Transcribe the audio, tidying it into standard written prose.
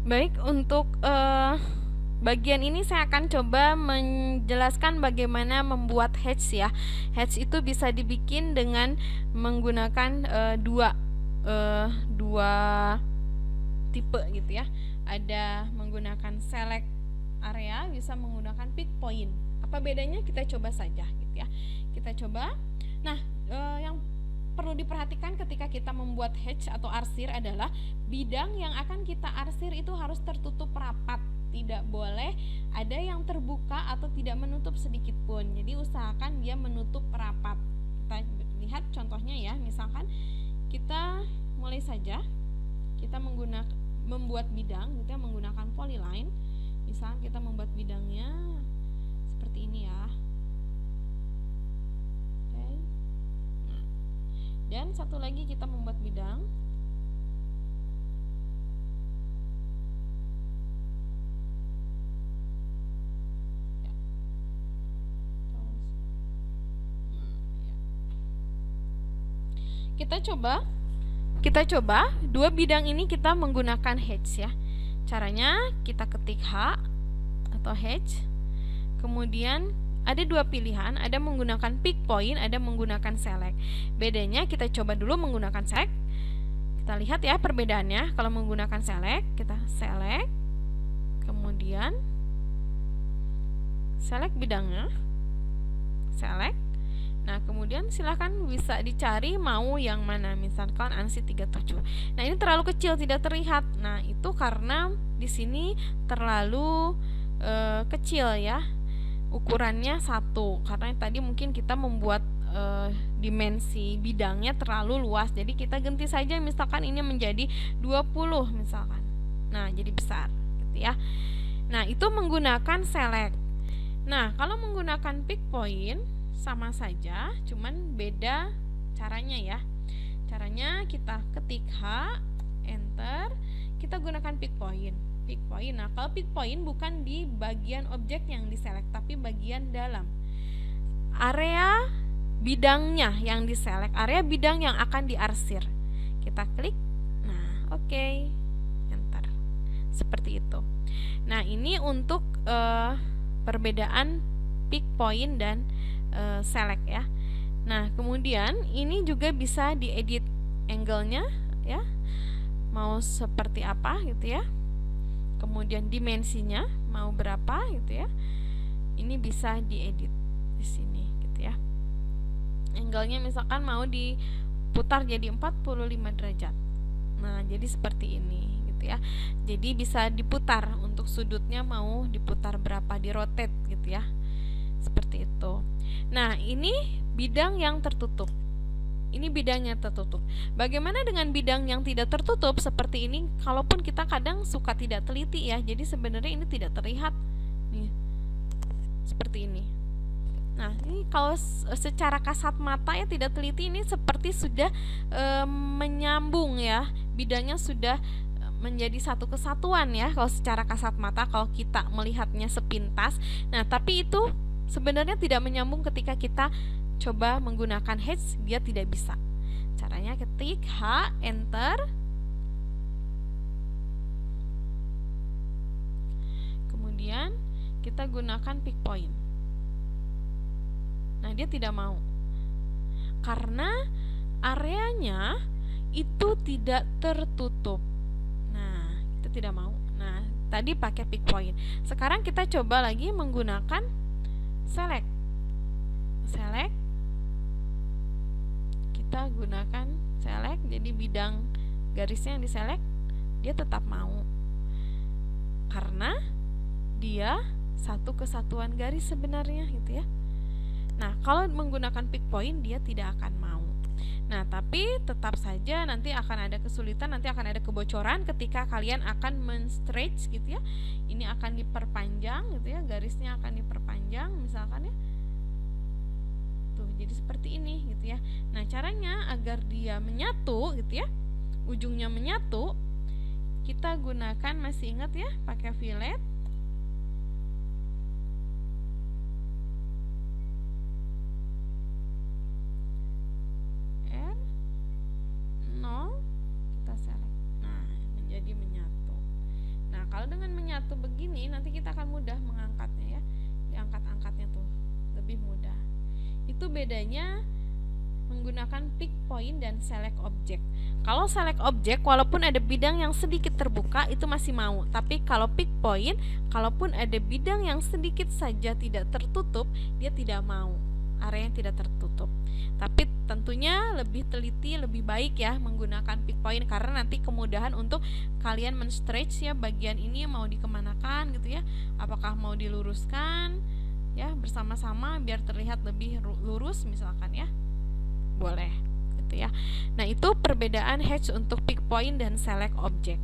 Baik, untuk bagian ini saya akan coba menjelaskan bagaimana membuat hedge ya. Hedge itu bisa dibikin dengan menggunakan dua tipe gitu ya. Ada menggunakan select area, bisa menggunakan pick point. Apa bedanya? Kita coba saja gitu ya. Kita coba. Nah, yang perlu diperhatikan ketika kita membuat hedge atau arsir adalah bidang yang akan kita arsir itu harus tertutup rapat, tidak boleh ada yang terbuka atau tidak menutup sedikit pun. Jadi usahakan dia menutup rapat. Kita lihat contohnya ya, misalkan kita mulai saja, kita membuat bidang gitu ya, menggunakan polyline. Misalkan kita membuat bidangnya seperti ini ya. Dan satu lagi kita membuat bidang. Kita coba dua bidang ini kita menggunakan hedge ya. Caranya kita ketik H atau hedge. Kemudian ada dua pilihan, ada menggunakan pick point, ada menggunakan select. Bedanya kita coba dulu menggunakan select. Kita lihat ya perbedaannya. Kalau menggunakan select, kita select, kemudian select bidangnya, select. Nah, kemudian silahkan bisa dicari mau yang mana, misalkan ANSI 37. Nah, ini terlalu kecil, tidak terlihat. Nah, itu karena di sini terlalu kecil ya. Ukurannya 1, karena tadi mungkin kita membuat dimensi bidangnya terlalu luas. Jadi kita ganti saja, misalkan ini menjadi 20 misalkan. Nah, jadi besar gitu ya. Nah, itu menggunakan select. Nah, kalau menggunakan pick point sama saja, cuman beda caranya ya. Caranya kita ketik H, enter, kita gunakan pick point. Nah, kalau pick point bukan di bagian objek yang diselect, tapi bagian dalam. Area bidangnya yang diselect, area bidang yang akan diarsir. Kita klik. Nah, oke. Enter. Seperti itu. Nah, ini untuk perbedaan pick point dan select ya. Nah, kemudian ini juga bisa diedit angle-nya ya. Mau seperti apa gitu ya. Kemudian dimensinya mau berapa gitu ya. Ini bisa diedit di sini gitu ya. Angle-nya misalkan mau diputar jadi 45 derajat. Nah, jadi seperti ini gitu ya. Jadi bisa diputar, untuk sudutnya mau diputar berapa, di rotate gitu ya. Seperti itu. Nah, ini bidang yang tertutup. Ini bidangnya tertutup. Bagaimana dengan bidang yang tidak tertutup seperti ini? Kalaupun kita kadang suka tidak teliti ya, jadi sebenarnya ini tidak terlihat. Nih, seperti ini. Nah, ini kalau secara kasat mata ya tidak teliti, ini seperti sudah menyambung ya, bidangnya sudah menjadi satu kesatuan ya kalau secara kasat mata, kalau kita melihatnya sepintas. Nah, tapi itu sebenarnya tidak menyambung ketika kita coba menggunakan hedge, dia tidak bisa. Caranya ketik H, enter. Kemudian kita gunakan pick point. Nah, dia tidak mau. Karena areanya itu tidak tertutup. Nah, itu tidak mau. Nah, tadi pakai pick point. Sekarang kita coba lagi menggunakan select. Select. Kita gunakan select, jadi bidang garisnya yang diselect, dia tetap mau. Karena dia satu kesatuan garis sebenarnya gitu ya. Nah, kalau menggunakan pick point dia tidak akan mau. Nah, tapi tetap saja nanti akan ada kesulitan, nanti akan ada kebocoran ketika kalian akan men-stretch gitu ya. Ini akan diperpanjang gitu ya, garisnya akan diperpanjang misalkan ya. Tuh, jadi seperti ini gitu ya. Nah, caranya agar dia menyatu gitu ya, ujungnya menyatu, kita gunakan, masih ingat ya, pakai fillet. R0, kita select. Nah, menjadi menyatu. Nah, Kalau dengan menyatu begini nanti kita akan mudah mengangkatnya ya, diangkat-angkatnya tuh lebih mudah. Itu bedanya menggunakan pick point dan select object. Kalau select object, walaupun ada bidang yang sedikit terbuka itu masih mau. Tapi kalau pick point, kalaupun ada bidang yang sedikit saja tidak tertutup, dia tidak mau. Area yang tidak tertutup. Tapi tentunya lebih teliti, lebih baik ya menggunakan pick point, karena nanti kemudahan untuk kalian men-stretch ya bagian ini mau dikemanakan gitu ya. Apakah mau diluruskan ya bersama-sama biar terlihat lebih lurus misalkan ya. Boleh gitu ya. Nah, itu perbedaan hatch untuk pick point dan select object.